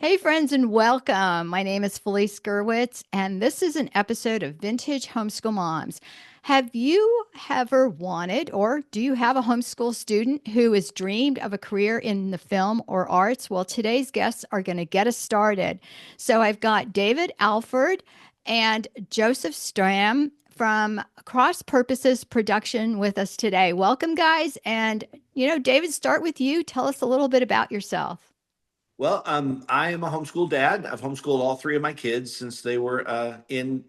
Hey, friends, and welcome. My name is Felice Gerwitz, and this is an episode of Vintage Homeschool Moms. Have you ever wanted, or do you have a homeschool student who has dreamed of a career in the film or arts? Well, today's guests are going to get us started. So I've got David Alford and Joseph Stam from Cross Purposes Production with us today. Welcome, guys. And, David, start with you. Tell us a little bit about yourself. Well, I am a homeschool dad. I've homeschooled all three of my kids since they were in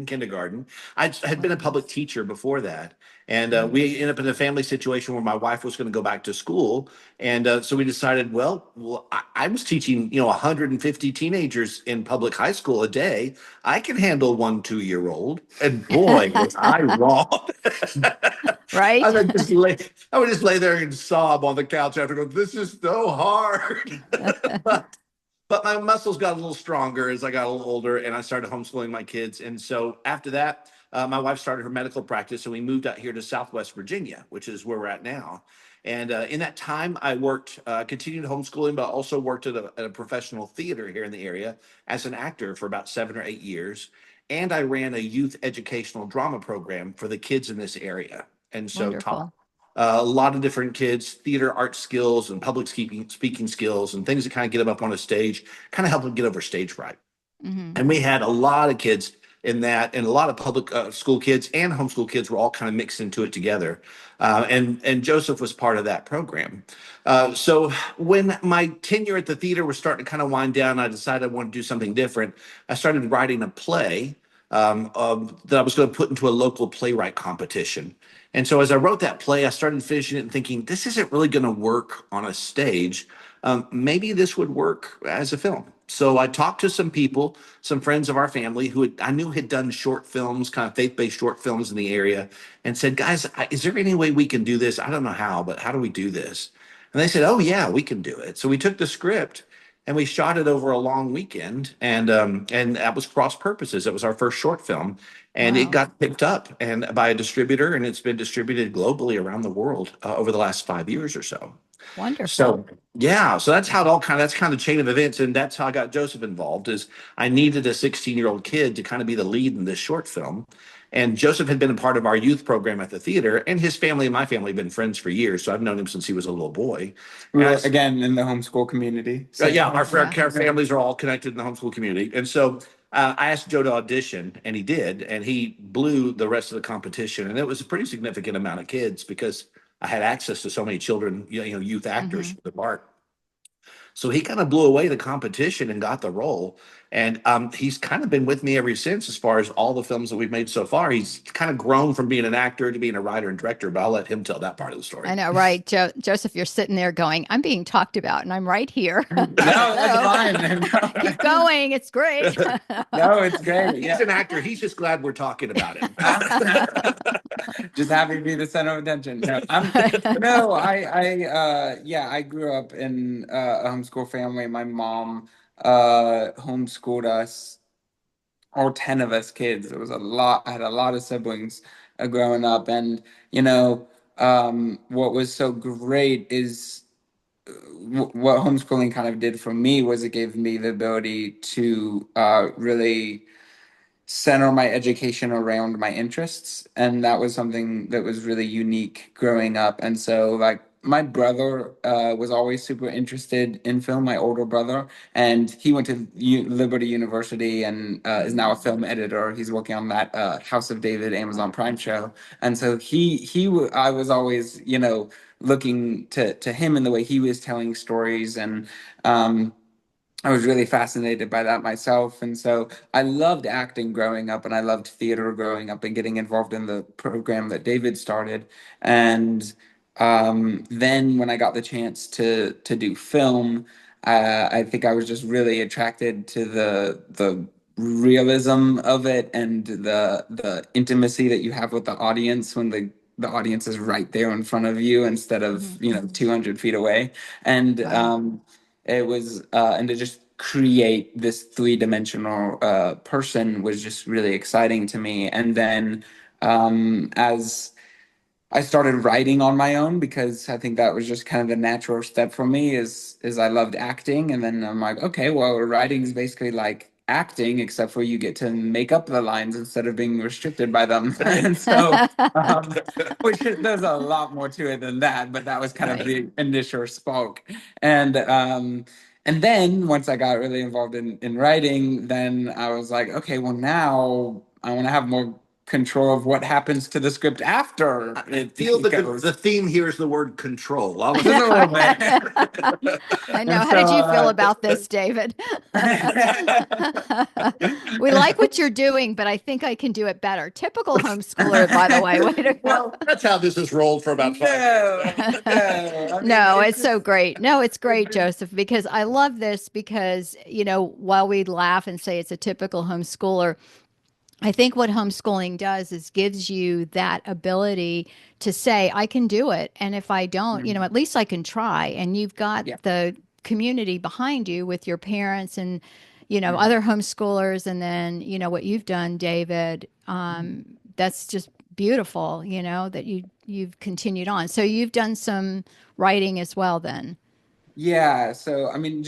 kindergarten. Had been a Wow. public teacher before that, and Mhm. we ended up in a family situation where my wife was going to go back to school, and so we decided, I was teaching 150 teenagers in public high school a day. I can handle one 2 year old, and boy, was I wrong. I Right? would just lay, I would just lay there and sob on the couch after going, this is so hard. but but my muscles got a little stronger as I got a little older and I started homeschooling my kids. And so after that, my wife started her medical practice and we moved out here to Southwest Virginia, which is where we're at now. And in that time, I worked, continued homeschooling, but also worked at a professional theater here in the area as an actor for about 7 or 8 years. And I ran a youth educational drama program for the kids in this area. And so taught Wonderful. a lot of different kids, theater art skills and public speaking skills and things that kind of get them up on a stage, kind of help them get over stage fright. Hmm. And we had a lot of kids in that, and a lot of public school kids and homeschool kids were all kind of mixed into it together. And Joseph was part of that program. So when my tenure at the theater was starting to kind of wind down, I decided I wanted to do something different. I started writing a play that I was going to put into a local playwright competition. And so as I wrote that play, I started finishing it and thinking, this isn't really going to work on a stage. Maybe this would work as a film. So I talked to some people, some friends of our family I knew had done short films, kind of faith-based short films in the area, and said, guys, is there any way we can do this? I don't know how, but how do we do this? And they said, oh, yeah, we can do it. So we took the script and we shot it over a long weekend, and that was Cross Purposes. It was our first short film, and it Wow. got picked up and by a distributor, and it's been distributed globally around the world over the last 5 years or so. Wonderful. So yeah, so that's how it all kind of that's kind of chain of events, and that's how I got Joseph involved. Is I needed a 16-year-old kid to kind of be the lead in this short film, and Joseph had been a part of our youth program at the theater, and his family and my family have been friends for years, so I've known him since he was a little boy. And We're again in the homeschool community. yeah, Same. Yeah. our families are all connected in the homeschool community, and so I asked Joe to audition, and he did, and he blew the rest of the competition, and it was a pretty significant amount of kids because I had access to so many children, youth actors Hmm. for the part. So he kind of blew away the competition and got the role. And he's kind of been with me ever since, as far as all the films that we've made so far. He's kind of grown from being an actor to being a writer and director, but I'll let him tell that part of the story. I know, right? Joseph, you're sitting there going, I'm being talked about, and I'm right here. No, that's So keep fine. going. It's great. No, it's great. He's Yeah. an actor. He's just glad we're talking about him. Just happy to be the center of attention. Yeah, I grew up in a homeschool family. My mom homeschooled us, all 10 of us kids. It was a lot. I had a lot of siblings growing up, and you know, what was so great is what homeschooling kind of did for me was it gave me the ability to really center my education around my interests, and that was something that was really unique growing up. And so like my brother was always super interested in film, my older brother, and he went to Liberty University and is now a film editor. He's working on that House of David Amazon Prime show. And so I was always looking to him in the way he was telling stories. And um I was really fascinated by that myself. And so I loved acting growing up, and I loved theater growing up and getting involved in the program that David started. And then when I got the chance to do film, I think I was just really attracted to the realism of it and the intimacy that you have with the audience when the audience is right there in front of you instead of Hmm. 200 feet away. And Wow. it was and to just create this three-dimensional person was just really exciting to me. And then as I started writing on my own because I think that was just kind of the natural step for me is I loved acting. And then I'm like, okay, well, writing is basically like acting, except for you get to make up the lines instead of being restricted by them. And so, um, there's a lot more to it than that, but that was kind of Right. the initial spark. And and then once I got really involved in writing, then I was like, okay, well now I want to have more control of what happens to the script after I it feel that goes. the theme here is the word control. Just a little bit. I know. And How so did you feel about this, David? We like what you're doing, but I think I can do it better. Typical homeschooler, by the way. Way to go. Well, that's how this has rolled for about 5 years. no, no. I mean, No, it's it's so just great. No, it's it's great, Joseph, because I love this because, while we laugh and say it's a typical homeschooler, I think what homeschooling does is gives you that ability to say, I can do it. And if I don't, Mhm. at least I can try. And you've got Yeah. the community behind you with your parents and, Mhm. other homeschoolers. And then, what you've done, David, that's just beautiful, that you've continued on. So you've done some writing as well then. Yeah, so I mean, I'm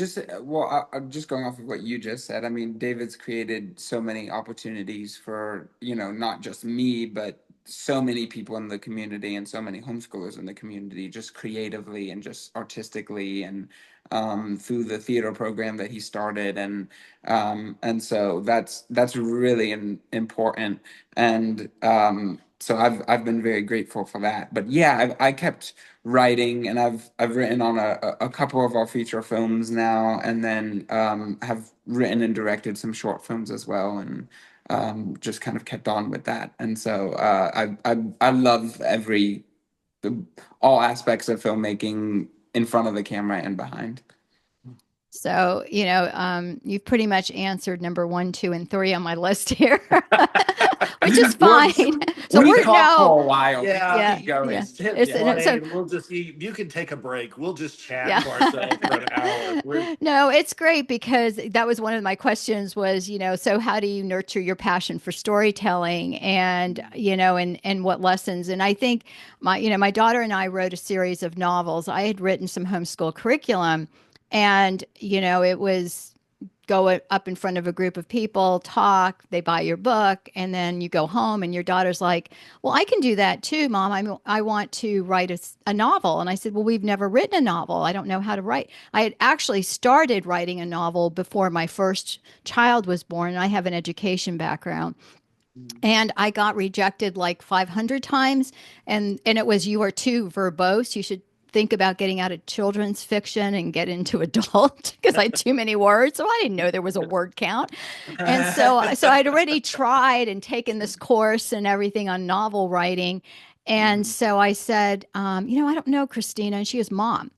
just going off of what you just said. I mean, David's created so many opportunities for, not just me, but so many people in the community and so many homeschoolers in the community, just creatively and just artistically, and through the theater program that he started, and so that's really important, and so I've been very grateful for that. But yeah, I kept writing, and I've written on a couple of our feature films now, and then have written and directed some short films as well, and just kind of kept on with that. And so I love all aspects of filmmaking in front of the camera and behind. So, you've pretty much answered number one, two, and three on my list here, which is We're, fine. So we we're talked no, for a while. We can Yeah, yeah, keep yeah. going. just hit It's play, so and you can take a break. We'll just chat yeah. to ourselves for an hour. We're No, it's great because that was one of my questions was, so how do you nurture your passion for storytelling and, and what lessons? And I think my daughter and I wrote a series of novels. I had written some homeschool curriculum and, it was go up in front of a group of people, talk, they buy your book, and then you go home and your daughter's like, well, I can do that too, Mom. I want to write a novel. And I said, well, we've never written a novel. I don't know how to write. I had actually started writing a novel before my first child was born, and I have an education background. And I got rejected like 500 times. And it was, you are too verbose. You should think about getting out of children's fiction and get into adult because I had too many words. So I didn't know there was a word count. And so I'd already tried and taken this course and everything on novel writing. And so I said, I don't know, Christina. And she goes, Mom,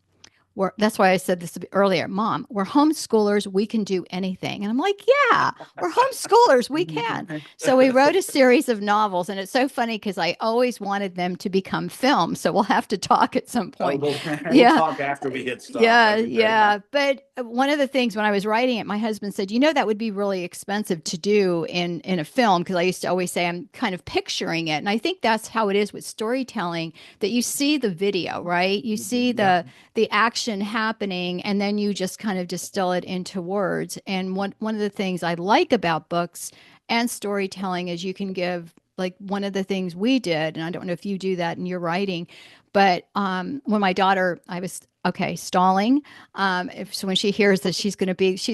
that's why I said this earlier. Mom, we're homeschoolers. We can do anything. And I'm like, yeah, we're homeschoolers. We can. So we wrote a series of novels. And it's so funny because I always wanted them to become films. So we'll have to talk at some oh, point. we'll Yeah. talk after we hit stop. Yeah, Okay. yeah. But one of the things when I was writing it, my husband said, that would be really expensive to do in a film because I used to always say I'm kind of picturing it. And I think that's how it is with storytelling that you see the video, right? You see Yeah. the action happening and then you just kind of distill it into words. And one of the things I like about books and storytelling is you can give like one of the things we did, and I don't know if you do that in your writing, but when my daughter, I was okay stalling. So when she hears that she's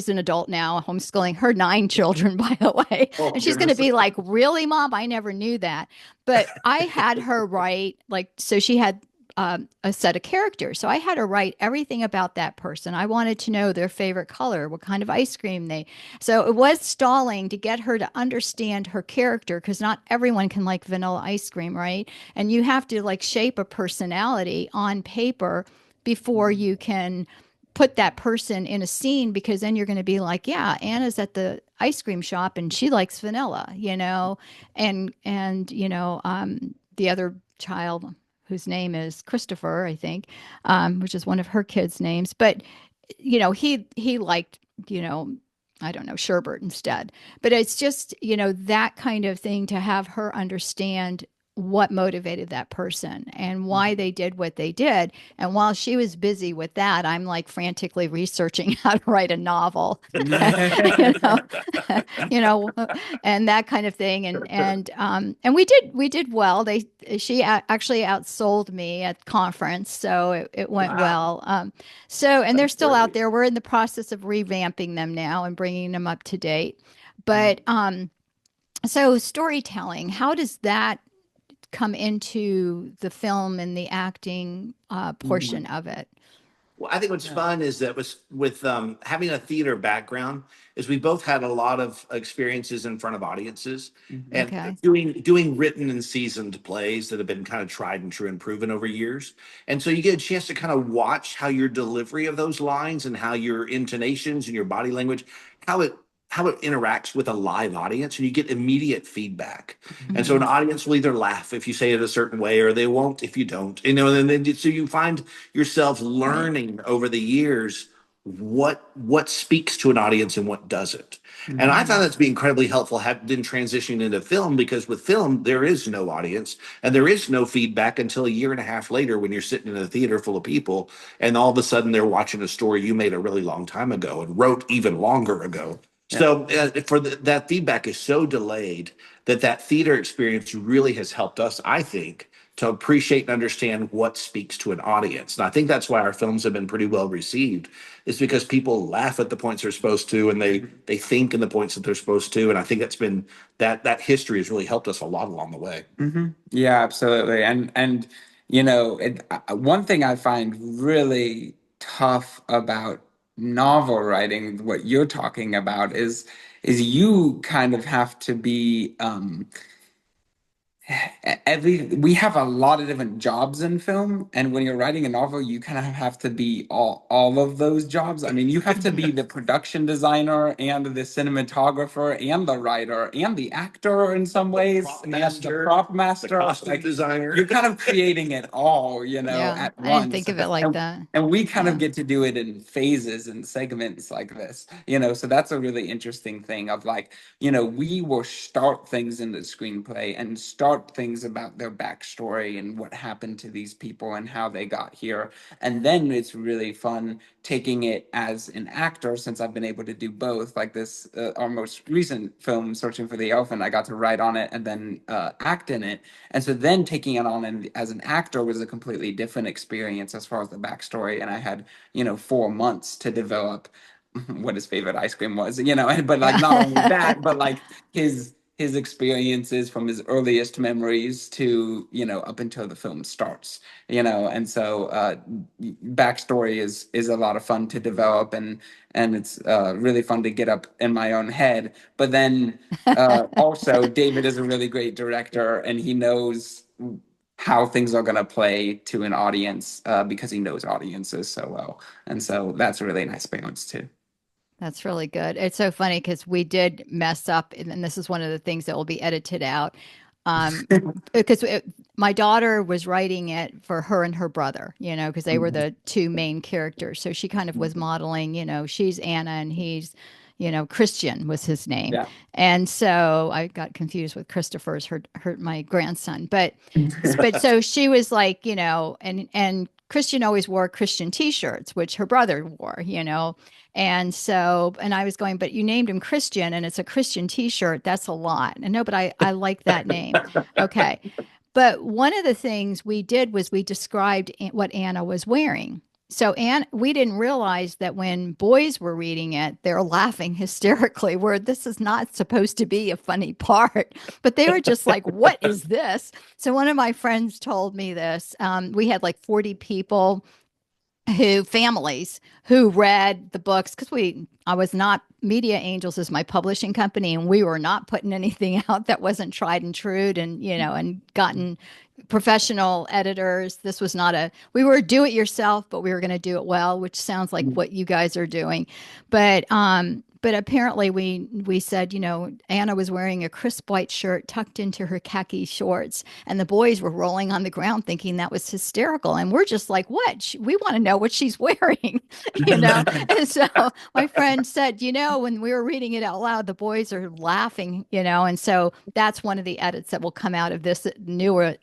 an adult now, homeschooling her 9 children, by the way, Oh, and she's going to goodness. be like, "Really, Mom? I never knew that." But I had her write like so. She had a set of characters. So I had to write everything about that person. I wanted to know their favorite color, what kind of ice cream they. So it was stalling to get her to understand her character because not everyone can like vanilla ice cream, right? And you have to like shape a personality on paper before you can put that person in a scene because then you're going to be like, yeah, Anna's at the ice cream shop and she likes vanilla, and the other child whose name is Christopher, I think, which is one of her kids' names. But he liked, I don't know, sherbet instead. But it's just that kind of thing to have her understand what motivated that person and why they did what they did. And while she was busy with that, I'm like frantically researching how to write a novel, you know, you know, and that kind of thing. And we did well. She actually outsold me at conference, so it went Wow, well. And they're that's still out great. there. We're in the process of revamping them now and bringing them up to date. But storytelling, how does that come into the film and the acting portion Mhm. of it? Well, I think what's Yeah. fun is that was with having a theater background is we both had a lot of experiences in front of audiences Mhm. and Okay. doing written and seasoned plays that have been kind of tried and true and proven over years. And so you get a chance to kind of watch how your delivery of those lines and how your intonations and your body language, how it how it interacts with a live audience, and you get immediate feedback. And so an Hmm. audience will either laugh if you say it a certain way, or they won't if you don't. And then so you find yourself Right. learning over the years what speaks to an audience and what doesn't. And I Mhm. found that to be incredibly helpful in transitioning into film, because with film there is no audience and there is no feedback until a year and a half later when you're sitting in a theater full of people and all of a sudden they're watching a story you made a really long time ago and wrote even longer ago. Yeah. So that feedback is so delayed that theater experience really has helped us, I think, to appreciate and understand what speaks to an audience. And I think that's why our films have been pretty well received, is because people laugh at the points they're supposed to, and they think in the points that they're supposed to. And I think that's been that history has really helped us a lot along the way. Yeah, absolutely. And one thing I find really tough about novel writing, what you're talking about, is you kind of have to be every we have a lot of different jobs in film, and when you're writing a novel you kind of have to be all of those jobs. I mean, you have to be Hmm. the production designer and the cinematographer and the writer and the actor in some The ways prop and the master, prop the master. costume Like, designer. you're kind of creating it all, Yeah, at I didn't once. think of it like and that. and we kind of Yeah. get to do it in phases and segments like this, so that's a really interesting thing of, like, we will start things in the screenplay and start things about their backstory and what happened to these people and how they got here. And then it's really fun taking it as an actor, since I've been able to do both. Like this, our most recent film, Searching for the Elephant, I got to write on it and then act in it. And so then taking it on as an actor was a completely different experience as far as the backstory. And I had, 4 months to develop what his favorite ice cream was, but like not only Yeah. that, but like his experiences from his earliest memories to, up until the film starts, and so backstory is a lot of fun to develop, and it's really fun to get up in my own head. But then also David is a really great director, and he knows how things are going to play to an audience, because he knows audiences so well, and so that's a really nice balance too. That's really good. It's so funny because we did mess up, and this is one of the things that will be edited out. Um, because my daughter was writing it for her and her brother, because they were Mhm. the two main characters. So she kind of was modeling, she's Anna and he's, Christian was his name. Yeah. And so I got confused with Christopher's her my grandson. But so she was like, and Christian always wore Christian t-shirts, which her brother wore. And I was going, but you named him Christian and it's a Christian t-shirt. That's a lot. And no, but I like that name. Okay. But one of the things we did was we described what Anna was wearing. So we didn't realize that when boys were reading it, they're laughing hysterically, where this is not supposed to be a funny part. But they were just like, what is this? So one of my friends told me this. We had like 40 people families who read the books, because I was not Media Angels is my publishing company, and we were not putting anything out that wasn't tried and true, and gotten professional editors. This was not we were do it yourself, but we were going to do it well, which sounds like what you guys are doing. But but apparently we said, Anna was wearing a crisp white shirt tucked into her khaki shorts, and the boys were rolling on the ground thinking that was hysterical. And we're just like, what? We want to know what she's wearing, you know? And so my friend said, when we were reading it out loud, the boys are laughing, and so that's one of the edits that will come out of this newer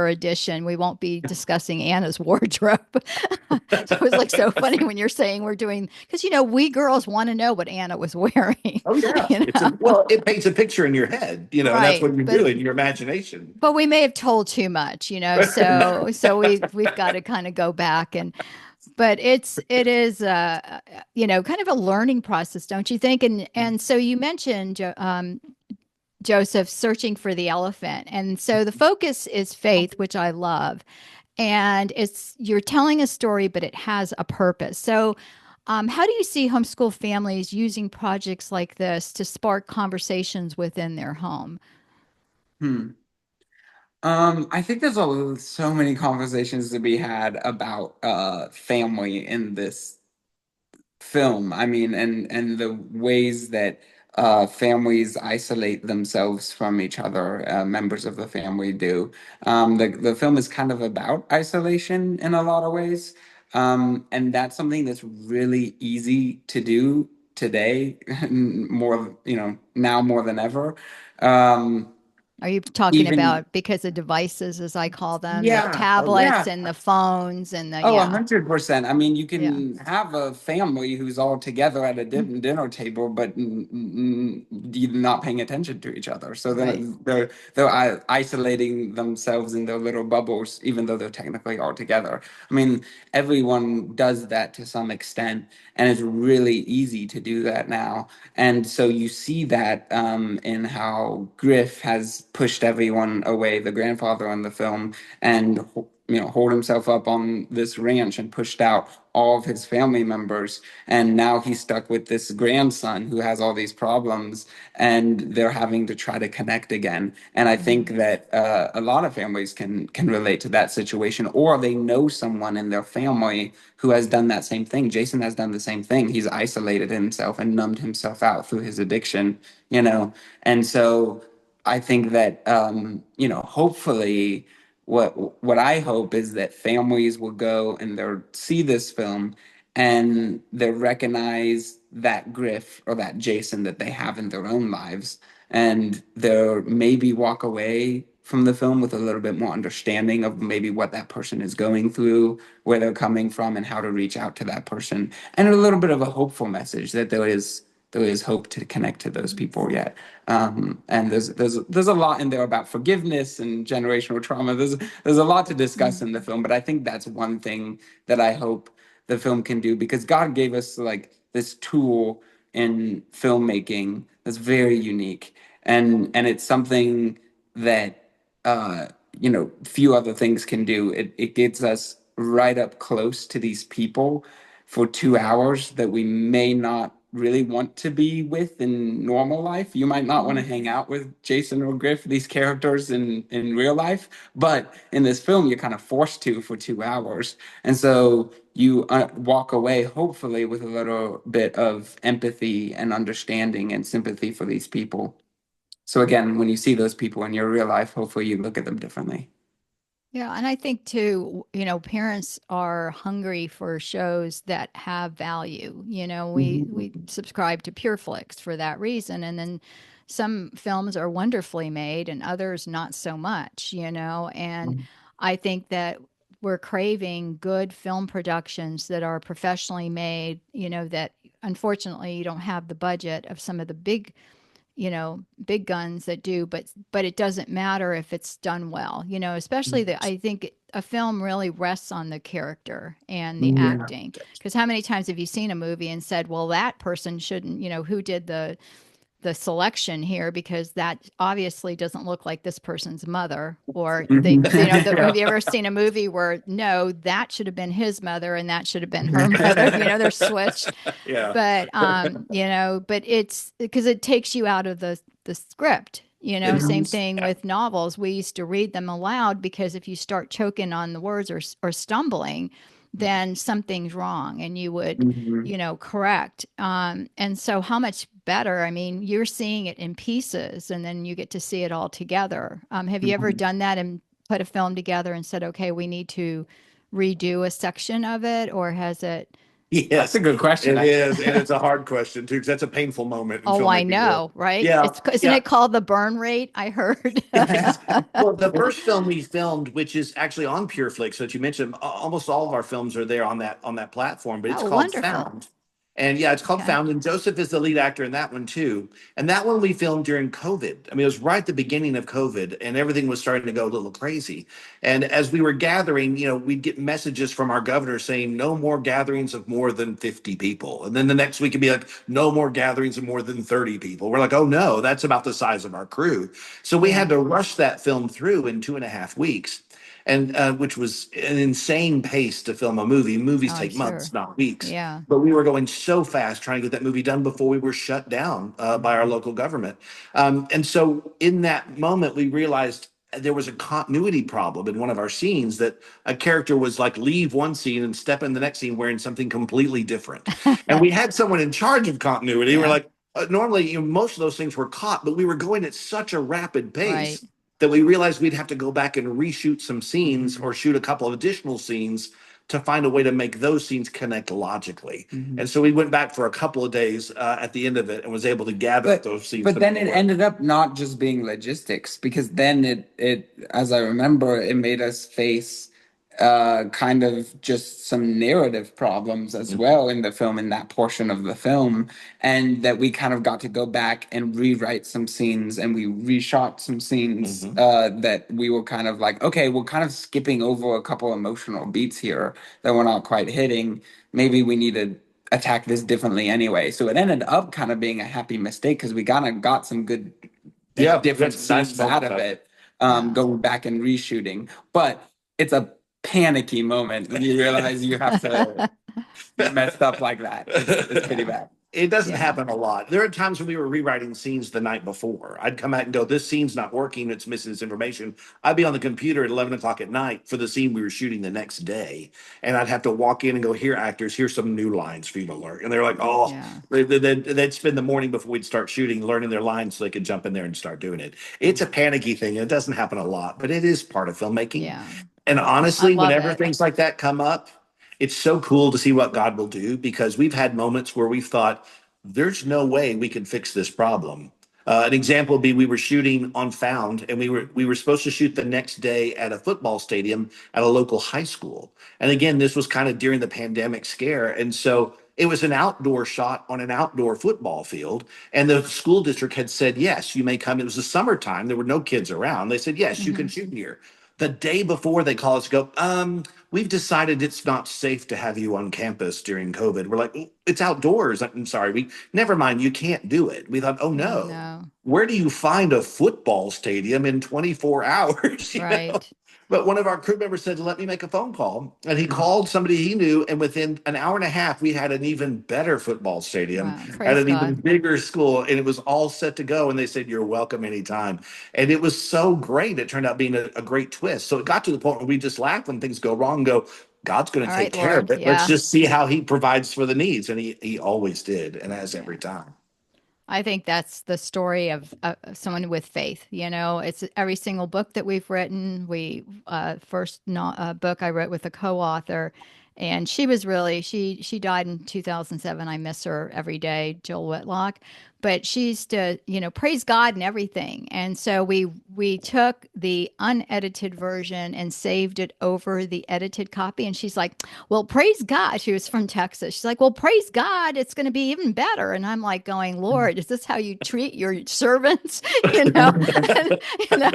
edition. We won't be discussing Anna's wardrobe. So it was like so funny when you're saying we're doing, because we girls want to know what Anna was wearing. Oh yeah, you know it paints a picture in your head, and that's right, what you do in your imagination. but we may have told too much, so we've got to kind of go back. And but it is kind of a learning process, don't you think? And so you mentioned Joseph searching for the elephant, and so the focus is faith, which I love. And you're telling a story, but it has a purpose. So how do you see homeschool families using projects like this to spark conversations within their home? Hmm. I think there's so many conversations to be had about family in this film. I mean, and the ways that families isolate themselves from each other, members of the family do. The film is kind of about isolation in a lot of ways, and that's something that's really easy to do today, more now more than ever. Um, Are you talking even about because of devices, as I call them, the Yeah. Oh yeah. tablets and the phones and the, Oh, yeah, 100%. I mean, you yeah, can have a family who's all together at a dinner table, but you're not paying attention to each other. So right. then they're isolating themselves in their little bubbles, even though they're technically all together. I mean, everyone does that to some extent, and it's really easy to do that now. And so you see that in how Griff has pushed everyone away, the grandfather in the film, and hold himself up on this ranch and pushed out all of his family members. And now he's stuck with this grandson who has all these problems, and they're having to try to connect again. And I think Mhm. that a lot of families can relate to that situation, or they know someone in their family who has done that same thing. Jason has done the same thing. He's isolated himself and numbed himself out through his addiction, you know. And so I think that hopefully what I hope is that families will go and they'll see this film and they'll recognize that Griff or that Jason that they have in their own lives, and they'll maybe walk away from the film with a little bit more understanding of maybe what that person is going through, where they're coming from, and how to reach out to that person, and a little bit of a hopeful message that there is hope to connect to those people yet. And there's a lot in there about forgiveness and generational trauma. There's a lot to discuss in the film, but I think that's one thing that I hope the film can do, because God gave us like this tool in filmmaking that's very unique, and it's something that few other things can do. It gets us right up close to these people for 2 hours that we may not really want to be with in normal life. You might not want to Mhm. hang out with Jason or Griff, these characters in real life, but in this film, you're kind of forced to for 2 hours. And so you walk away, hopefully, with a little bit of empathy and understanding and sympathy for these people. So again, when you see those people in your real life, hopefully you look at them differently. Yeah, and I think too, parents are hungry for shows that have value. We Mhm. subscribe to PureFlix for that reason, and then some films are wonderfully made and others not so much, and I think that we're craving good film productions that are professionally made, that unfortunately you don't have the budget of some of the big guns that do, but it doesn't matter if it's done well, especially that I think a film really rests on the character and the Yeah. acting. Because how many times have you seen a movie and said, well, that person shouldn't, who did the selection here, because that obviously doesn't look like this person's mother, or have Yeah. you ever seen a movie where no, that should have been his mother and that should have been her mother, they're switched. Yeah. But it's because it takes you out of the script. It Same is. thing with novels. We used to read them aloud because if you start choking on the words or stumbling, then something's wrong and you would, Hmm. correct. And so how much better? I mean, you're seeing it in pieces and then you get to see it all together. Have you ever done that and put a film together and said, okay, we need to redo a section of it, or has it? That's a Yes, good question, it actually. is, and it's a hard question too, because that's a painful moment in Oh, I filmmaking world. know, right? Yeah, Isn't yeah. it called the burn rate? I heard. Yes. Well, the first film we filmed, which is actually on PureFlix, that you mentioned, almost all of our films are there on that platform, but it's Oh, called wonderful. Found. And yeah, it's called Okay. Found, and Joseph is the lead actor in that one too. And that one we filmed during COVID. I mean, it was right at the beginning of COVID, and everything was starting to go a little crazy. And as we were gathering, we'd get messages from our governor saying no more gatherings of more than 50 people. And then the next week it'd be like no more gatherings of more than 30 people. We're like, oh no, that's about the size of our crew. So we Yeah. had to rush that film through in 2.5 weeks, and which was an insane pace to film a movie. Oh, Movies I'm take months, sure. not weeks. Yeah. But we were going so fast trying to get that movie done before we were shut down by our local government. And so in that moment, we realized there was a continuity problem in one of our scenes, that a character was like leave one scene and step in the next scene wearing something completely different. And we had someone in charge of continuity. We're Yeah. like, normally, most of those things were caught, but we were going at such a rapid Right. pace that we realized we'd have to go back and reshoot some scenes or shoot a couple of additional scenes to find a way to make those scenes connect logically. Hmm. And so we went back for a couple of days at the end of it and was able to gather But those scenes but to then make it it work. ended up not just being logistics, because then it as I remember, it made us face kind of just some narrative problems as well in the film, in that portion of the film, and that we kind of got to go back and rewrite some scenes, and we reshot some scenes Mm-hmm. that we were kind of like, okay, we're kind of skipping over a couple emotional beats here that we're not quite hitting. Maybe we need to attack this differently anyway. So it ended up kind of being a happy mistake, because we kind of got some good Yeah, different that's nice scenes out moments of out of it. it, Yeah. going back and reshooting. But it's a panicky moment when you realize you have to mess up like that. It's pretty Yeah. bad. It doesn't Yeah. happen a lot. There are times when we were rewriting scenes the night before. I'd come out and go, this scene's not working. It's missing this information. I'd be on the computer at 11 o'clock at night for the scene we were shooting the next day. And I'd have to walk in and go, here, actors, here's some new lines for you to learn. And they're like, oh, Yeah. they'd spend the morning before we'd start shooting, learning their lines so they could jump in there and start doing it. It's a panicky thing. It doesn't happen a lot, but it is part of filmmaking. Yeah. And I honestly, love whenever it. things like that come up, it's so cool to see what God will do, because we've had moments where we've thought, there's no way we can fix this problem. An example would be we were shooting on Found, and we were supposed to shoot the next day at a football stadium at a local high school. And again, this was kind of during the pandemic scare, and so it was an outdoor shot on an outdoor football field. And the school district had said, yes, you may come. It was the summertime; there were no kids around. They said, yes, you can Hmm. shoot here. The day before, they call us, go, we've decided it's not safe to have you on campus during COVID. We're like, it's outdoors. I'm sorry. Never mind. You can't do it. We thought, oh Oh, no, no. where do you find a football stadium in 24 hours? Right. But one of our crew members said, let me make a phone call. And he called somebody he knew. And within an hour and a half, we had an even better football stadium Wow. at Praise an even God. bigger school. And it was all set to go. And they said, you're welcome anytime. And it was so great. It turned out being a great twist. So it got to the point where we just laugh when things go wrong and go, God's going All to take right, care of Lord. it. Let's Yeah. just see how he provides for the needs. And he always did, and has Yeah. every time. I think that's the story of someone with faith. It's every single book that we've written. We first book I wrote with a co-author, and she was really she died in 2007. I miss her every day, Jill Whitlock. But she used to, praise God and everything. And so we took the unedited version and saved it over the edited copy. And she's like, well, praise God. She was from Texas. She's like, well, praise God. It's going to be even better. And I'm like going, Lord, is this how you treat your servants? you know, and, you know,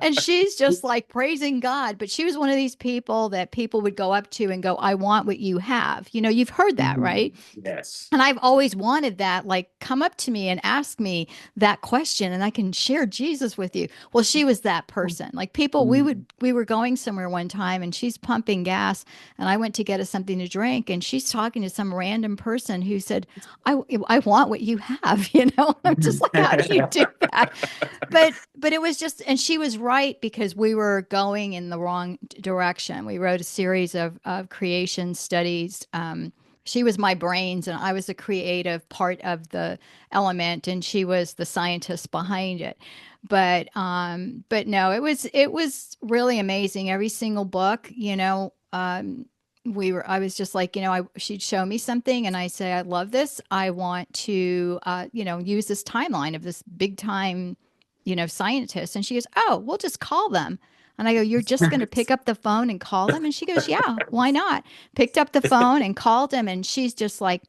and she's just like praising God. But she was one of these people that people would go up to and go, I want what you have. You've heard that, right? Yes. And I've always wanted that. Like, come up to me and ask me that question and I can share Jesus with you. Well, she was that person. Like people, we were going somewhere one time and she's pumping gas and I went to get us something to drink and she's talking to some random person who said, I want what you have, you know? I'm just like, how do you do that? But it was just, and she was right because we were going in the wrong direction. We wrote a series of creation studies. She was my brains and I was the creative part of the element and she was the scientist behind it. But no, it was really amazing. Every single book, I was just like, she'd show me something and I say, I love this. I want to, use this timeline of this big time, scientist. And she goes, oh, we'll just call them. And I go, you're just going to pick up the phone and call them? And she goes, yeah, why not? Picked up the phone and called him. And she's just like,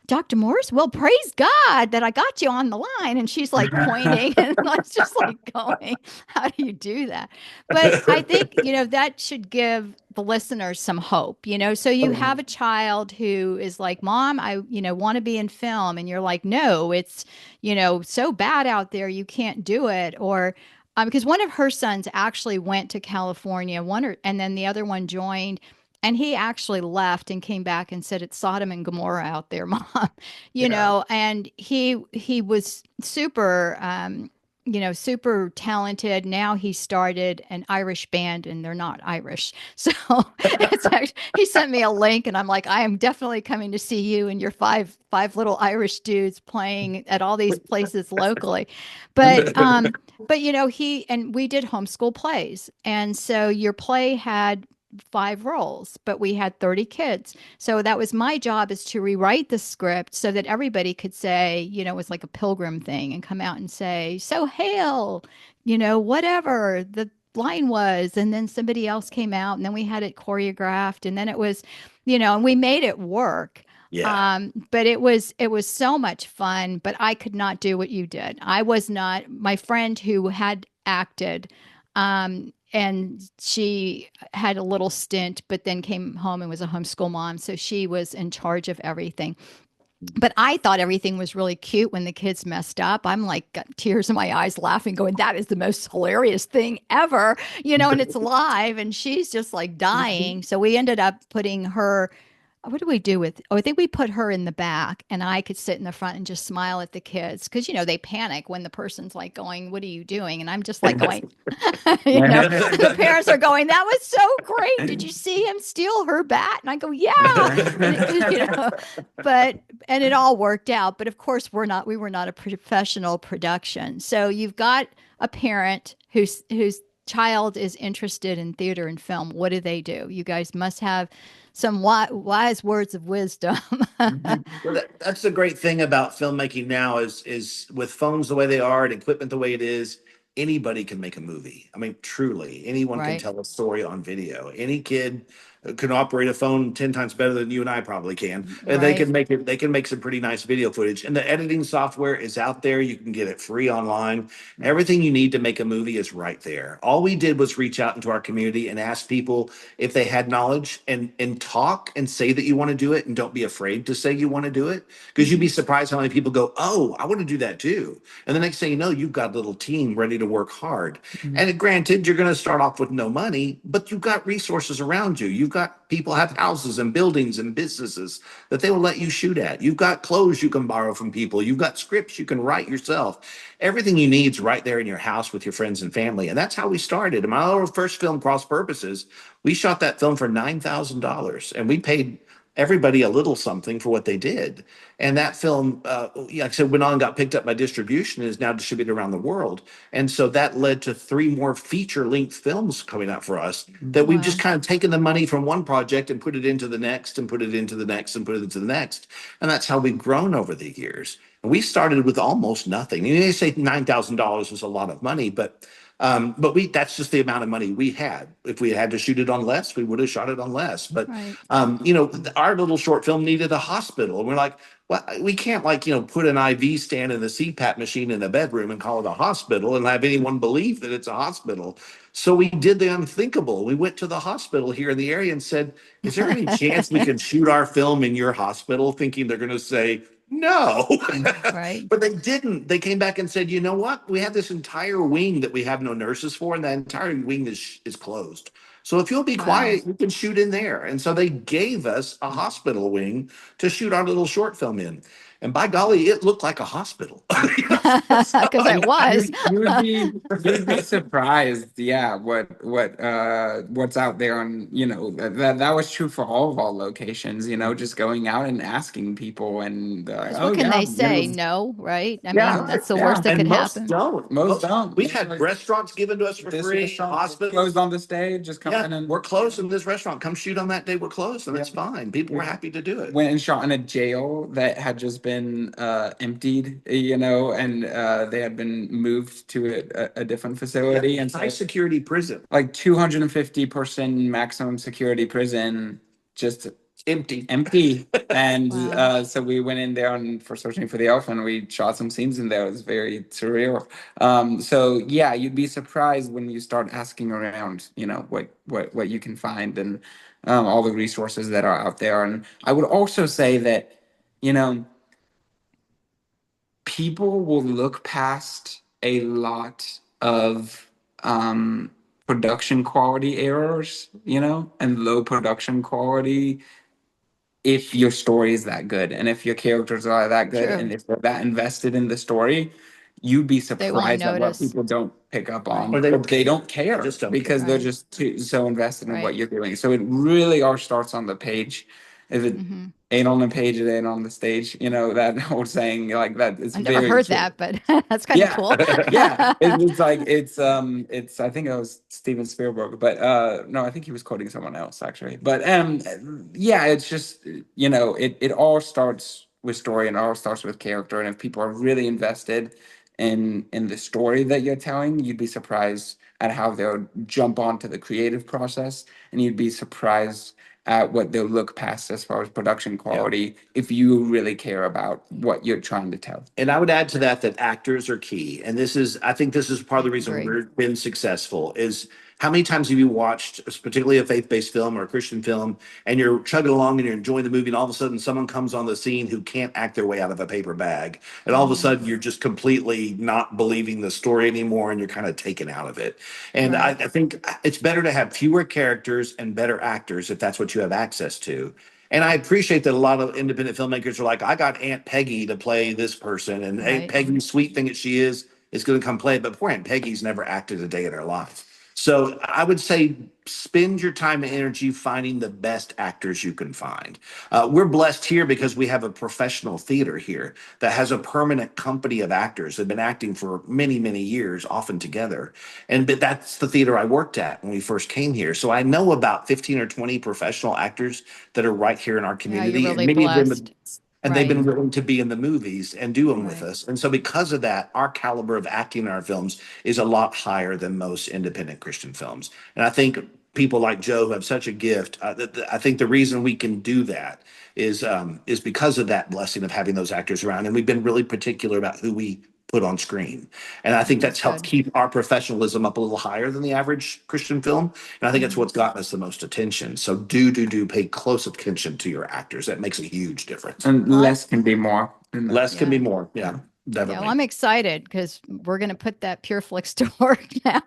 Dr. Morris, well, praise God that I got you on the line. And she's like pointing and I was just like going, how do you do that? But I think, that should give the listeners some hope, so you have a child who is like, Mom, I, want to be in film. And you're like, no, it's, so bad out there. You can't do it. Or, because one of her sons actually went to California, and then the other one joined. And he actually left and came back and said, it's Sodom and Gomorrah out there, Mom. And he was super, super talented. Now he started an Irish band and they're not Irish. So he sent me a link and I'm like, I am definitely coming to see you and your five little Irish dudes playing at all these places locally. But, we did homeschool plays. And so your play had 5 roles, but we had 30 kids. So that was my job, is to rewrite the script so that everybody could say, it was like a pilgrim thing and come out and say, so hail, whatever the line was. And then somebody else came out and then we had it choreographed and then it was, and we made it work. Yeah. But it was so much fun, but I could not do what you did. I was not. My friend who had acted, and she had a little stint, but then came home and was a homeschool mom. So she was in charge of everything. But I thought everything was really cute when the kids messed up. I'm like, got tears in my eyes laughing, going, that is the most hilarious thing ever, and it's live. And she's just like dying. So we ended up putting her. What do we do with? Oh, I think we put her in the back and I could sit in the front and just smile at the kids because, they panic when the person's like going, what are you doing? And I'm just like going, the parents are going, that was so great. Did you see him steal her bat? And I go, yeah. And it all worked out. But of course, we were not a professional production. So you've got a parent whose child is interested in theater and film. What do? You guys must have some wise words of wisdom. Well, that's the great thing about filmmaking now is with phones the way they are and equipment the way it is, anybody can make a movie. I mean, truly, anyone can Right. tell a story on video. Any kid can operate a phone 10 times better than you and I probably can. And they can Right. make it, they can make some pretty nice video footage. And the editing software is out there. You can get it free online. Everything you need to make a movie is right there. All we did was reach out into our community and ask people if they had knowledge and talk and say that you want to do it and don't be afraid to say you want to do it. Because you'd be surprised how many people go, oh, I want to do that too. And the next thing you know, you've got a little team ready to work hard. And granted, you're going to start off with no money, but you've got resources around you. You've got people have houses and buildings and businesses that they will let you shoot at. You've got clothes you can borrow from people. You've got scripts you can write yourself. Everything you need is right there in your house with your friends and family. And that's how we started. In my first film, Cross Purposes, we shot that film for $9,000 and we paid everybody a little something for what they did. And that film, like I said, went on and got picked up by distribution and is now distributed around the world. And so that led to 3 more feature-length films coming out for us that we've just Wow. kind of taken the money from one project and put it into the next and put it into the next and put it into the next. And that's how we've grown over the years. And we started with almost nothing. You may say $9,000 was a lot of money, but that's just the amount of money we had. If we had to shoot it on less, we would have shot it on less. But Right. our little short film needed a hospital. And we're like, well, we can't put an IV stand and a CPAP machine in a bedroom and call it a hospital and have anyone believe that it's a hospital. So we did the unthinkable. We went to the hospital here in the area and said, is there any chance we can shoot our film in your hospital? Thinking they're going to say, No, Right. but they didn't. They came back and said, you know what? We have this entire wing that we have no nurses for, and that entire wing is closed. So if you'll be Wow. quiet, you can shoot in there. And so they gave us a hospital wing to shoot our little short film in. And by golly, it looked like a hospital. So, Because I was. You'd be surprised, yeah, what's out there. On that was true for all of our locations, just going out and asking people, and they're like, Because oh what can yeah, they say? No, right? I yeah, mean, that's the yeah. worst that and could most happen. don't. Most don't. We've They're had like, restaurants given to us for this free, restaurant was hospitals. closed on this day, just come Yeah, in and we're closed in this restaurant. Come shoot on that day. We're closed, and yeah. that's fine. People were We happy to do it. went and shot in a jail that had just been emptied, and they had been moved to a different Yeah, facility, and high so security prison, like 250-person maximum security prison, just empty. empty. And Wow. so we went in there for Searching for the Elf, and we shot some scenes in there. It was very surreal. So yeah, you'd be surprised when you start asking around, what you can find, and all the resources that are out there. And I would also say that, you know, people will look past a lot of production quality errors, and low production quality, if your story is that good, and if your characters are that good, and True. if they're that invested in the story, you'd be They won't surprised at what notice. people don't pick up Right. on, Or they but don't they care. don't They care just don't care. because they're Right. just so invested in what Right. you're doing. So it really all starts on the page. If it Hmm. ain't on the page, it ain't on the stage. That old saying, like that, it's I never very heard true. that, but that's kind of Yeah, cool. yeah. It's like it's I think it was Steven Spielberg, but no, I think he was quoting someone else actually. But yeah, it's just it all starts with story, and it all starts with character. And if people are really invested in the story that you're telling, you'd be surprised at how they'll jump onto the creative process, and you'd be surprised at what they'll look past as far as production Yeah. quality if you really care about what you're trying to tell. And I would add to that that actors are key. And I think this is part of I the reason agree. we've been successful is how many times have you watched, particularly a faith-based film or a Christian film, and you're chugging along and you're enjoying the movie, and all of a sudden someone comes on the scene who can't act their way out of a paper bag. And all of a Hmm. sudden you're just completely not believing the story anymore and you're kind of taken out of it. And Right. I think it's better to have fewer characters and better actors if that's what you have access to. And I appreciate that a lot of independent filmmakers are like, I got Aunt Peggy to play this person, and Aunt Right. Peggy, sweet thing that she is going to come play it. But poor Aunt Peggy's never acted a day in her life. So I would say spend your time and energy finding the best actors you can find. We're blessed here because we have a professional theater here that has a permanent company of actors that have been acting for many, many years, often together. And but that's the theater I worked at when we first came here. So I know about 15 or 20 professional actors that are right here in our Yeah, you're community, and really many of them blessed. and they've Right. been willing to be in the movies and do them with Right. us. And so because of that, our caliber of acting in our films is a lot higher than most independent Christian films. And I think people like Joe who have such a gift, I think the reason we can do that is because of that blessing of having those actors around. And we've been really particular about who we put on screen. And I think That's that's helped good. keep our professionalism up a little higher than the average Christian film. And I think that's Hmm. what's gotten us the most attention. So do pay close attention to your actors. That makes a huge difference. And Well, less can be more in that. Less can be yeah. more. Yeah, Yeah, well, definitely. I'm excited because we're going to put that PureFlix to work now.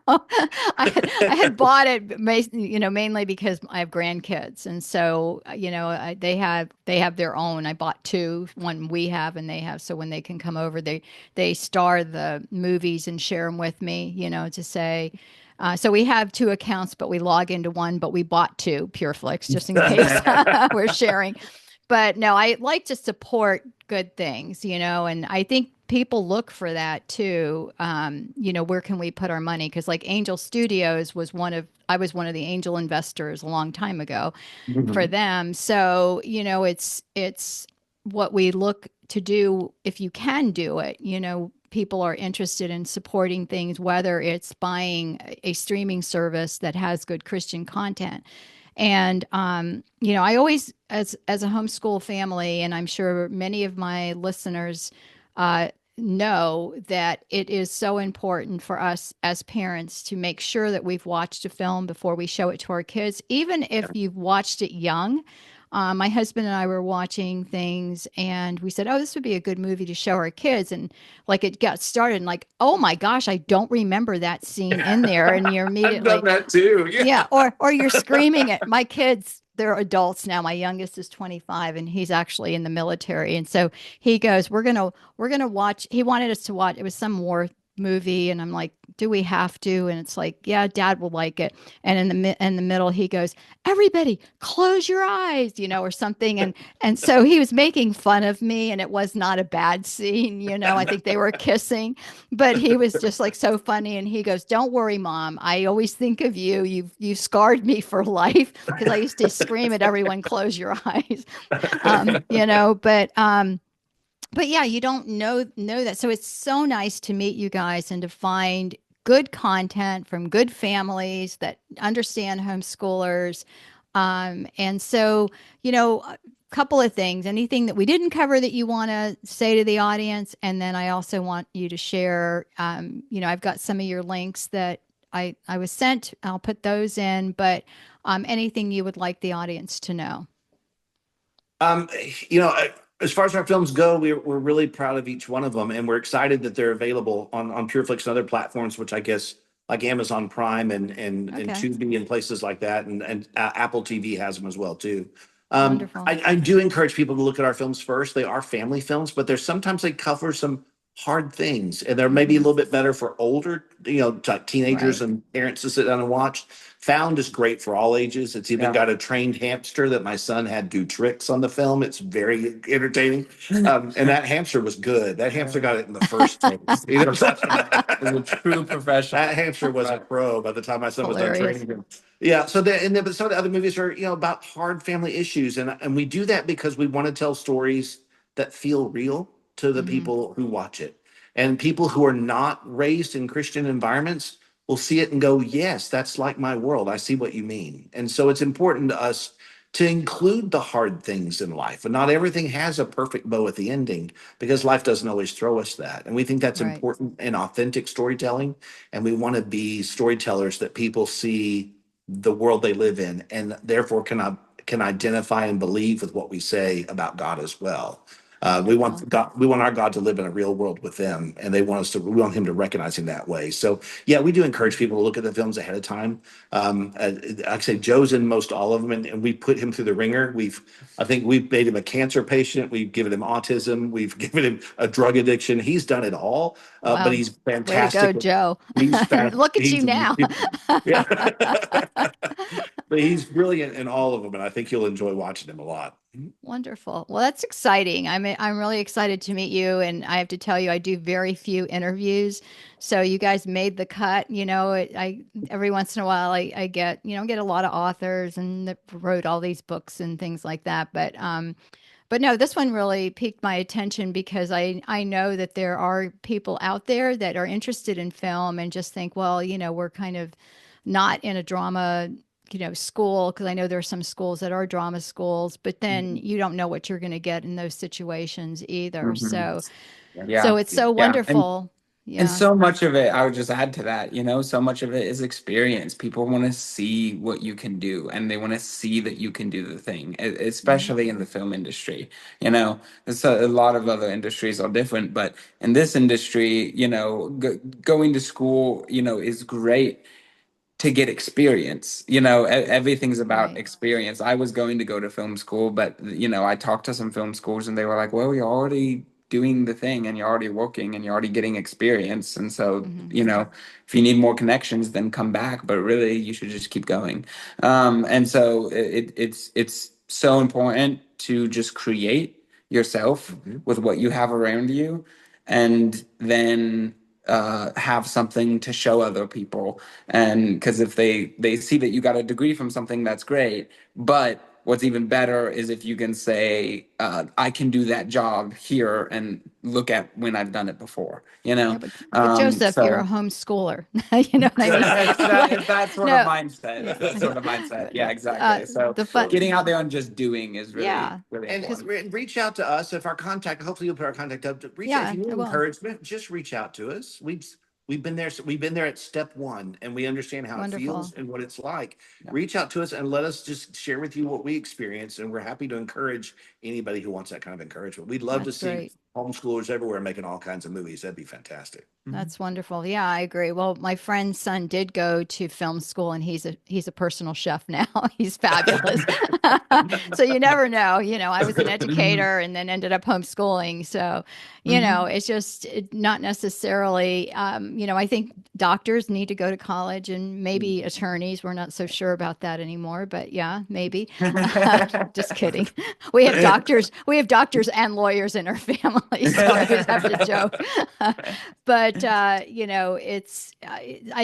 I had bought it, mainly because I have grandkids, and so they have their own. I bought two, one we have and they have, so when they can come over, they star the movies and share them with me, to say. So we have two accounts, but we log into one, but we bought two PureFlix just in case we're sharing. But no, I like to support good things, and I think people look for that too. Where can we put our money? Because like Angel Studios I was one of the angel investors a long time ago for Mhm. them. So, it's what we look to do if you can do it. People are interested in supporting things, whether it's buying a streaming service that has good Christian content. And I always, as a homeschool family, and I'm sure many of my listeners uh, know that it is so important for us as parents to make sure that we've watched a film before we show it to our kids, even if you've watched it young. My husband and I were watching things, and we said, "Oh, this would be a good movie to show our kids." And like it got started, and like, "Oh my gosh, I don't remember that scene in there." And you're I've done immediately, that too. Yeah. yeah, or you're screaming at my kids. They're adults now. My youngest is 25 and he's actually in the military. And so he goes, we're going to watch. He wanted us to watch. It was some war movie and I'm like, do we have to? And it's like, yeah, dad will like it. And in the middle he goes, everybody close your eyes, or something. And so he was making fun of me and it was not a bad scene. I think they were kissing, but he was just like so funny. And he goes, don't worry, mom. I always think of you. You've scarred me for life because I used to scream at everyone, close your eyes. um, you know, but, um, but yeah, you don't know that. So it's so nice to meet you guys and to find good content from good families that understand homeschoolers. And so, a couple of things. Anything that we didn't cover that you want to say to the audience, and then I also want you to share. I've got some of your links that I was sent. I'll put those in, but anything you would like the audience to know. Um, you know, as far as our films go, we're really proud of each one of them, and we're excited that they're available on PureFlix and other platforms, which I guess like Amazon Prime and Okay, Tubi and places like that, and Apple TV has them as well too. wonderful. I do encourage people to look at our films first. They are family films, but there's sometimes they cover some hard things, and they're maybe a Hmm. little bit better for older, like teenagers Right. and parents to sit down and watch. Found is great for all ages. It's even Yeah. got a trained hamster that my son had do tricks on the film. It's very entertaining. And that hamster was good. That hamster got it in the first take. Professional. Is a true professional. That hamster was a Right. pro by the time my son was done Hilarious. training him. Yeah. But some of the other movies are, about hard family issues. And we do that because we want to tell stories that feel real to the Hmm. people who watch it. And people who are not raised in Christian environments will see it and go, yes, that's like my world. I see what you mean. And so it's important to us to include the hard things in life. And not everything has a perfect bow at the ending because life doesn't always throw us that. And we think that's Right. important in authentic storytelling. And we want to be storytellers that people see the world they live in and therefore can identify and believe with what we say about God as well. We Wonderful. want God, we want our God to live in a real world with them, and we want Him to recognize Him that way. So, yeah, we do encourage people to look at the films ahead of time. Like I say, Joe's in most all of them, and we put him through the ringer. I think we've made him a cancer patient. We've given him autism. We've given him a drug addiction. He's done it all, but Wow. he's Way to go, fantastic. Joe. He's fast. Look at you now. Yeah. But he's brilliant in all of them, and I think you'll enjoy watching him a lot. Wonderful. Well, that's exciting. I'm really excited to meet you, and I have to tell you, I do very few interviews, so you guys made the cut. I every once in a while I get a lot of authors and that wrote all these books and things like that, but no, this one really piqued my attention because I know that there are people out there that are interested in film and just think, well, we're kind of not in a drama, school, because I know there are some schools that are drama schools, but then Mhm. you don't know what you're going to get in those situations either. Mhm. So Yeah. it's so Yeah. wonderful. And Yeah. so much of it, I would just add to that, so much of it is experience. People want to see what you can do and they want to see that you can do the thing, Hmm. especially in the film industry. There's a lot of other industries are different, but in this industry, going to school, is great to get experience. Everything's about Right. experience. I was going to go to film school, but I talked to some film schools and they were like, "Well, you're already doing the thing and you're already working and you're already getting experience. And so, Hmm. if you need more connections, then come back, but really you should just keep going." And so it's so important to just create yourself Mhm. with what you have around you and then have something to show other people. And because if they see that you got a degree from something, that's great, but what's even better is if you can say, I can do that job here and look at when I've done it before, Yeah, but Joseph, you're a so homeschooler. You know what I mean? it's that sort of No, mindset. It's yeah. that sort of mindset. Yeah, Uh, exactly. So the fun, getting out there and just doing is really, yeah, really And because important. reach out to us if our contact. Hopefully, you'll put our contact up. Reach out if yeah, you need I will. encouragement. Just reach out to us. We've been there. We've been there at step one, and we understand how it feels Wonderful. and what it's like. Yeah. Reach out to us and let us just share with you what we experience, and we're happy to encourage anybody who wants that kind of encouragement. We'd love to That's see great. homeschoolers everywhere making all kinds of movies. That'd be fantastic. Mhm. That's wonderful. Yeah, I agree. Well, my friend's son did go to film school and he's a personal chef now. He's fabulous. So you never know. I was an educator and then ended up homeschooling. So, Mhm. it's just not necessarily, I think doctors need to go to college and maybe attorneys. We're not so sure about that anymore, but yeah, maybe. Just kidding. We have doctors and lawyers in our family, so I always have to joke. But I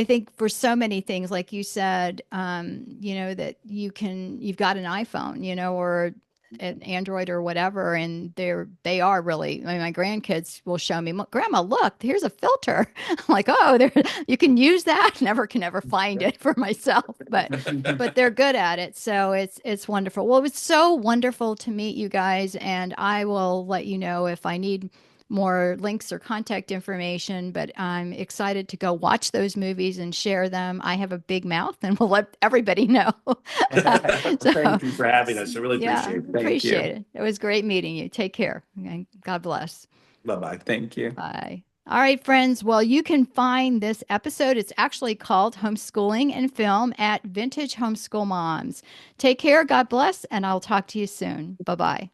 think for so many things, like you said, that you've got an iPhone, or an Android or whatever, and they are really. I mean, my grandkids will show me, Grandma, look, here's a filter. I'm like, oh, there, you can use that. Never can ever find it for myself, but they're good at it, so it's wonderful. Well, it was so wonderful to meet you guys, and I will let you know if I need more links or contact information, but I'm excited to go watch those movies and share them. I have a big mouth and will let everybody know. So, Thank you for having us. I really yeah, appreciate it. Thank appreciate you. it. It was great meeting you. Take care. And God bless. Bye bye. Thank you. Bye. All right, friends. Well, you can find this episode. It's actually called Homeschooling and Film at Vintage Homeschool Moms. Take care. God bless. And I'll talk to you soon. Bye bye.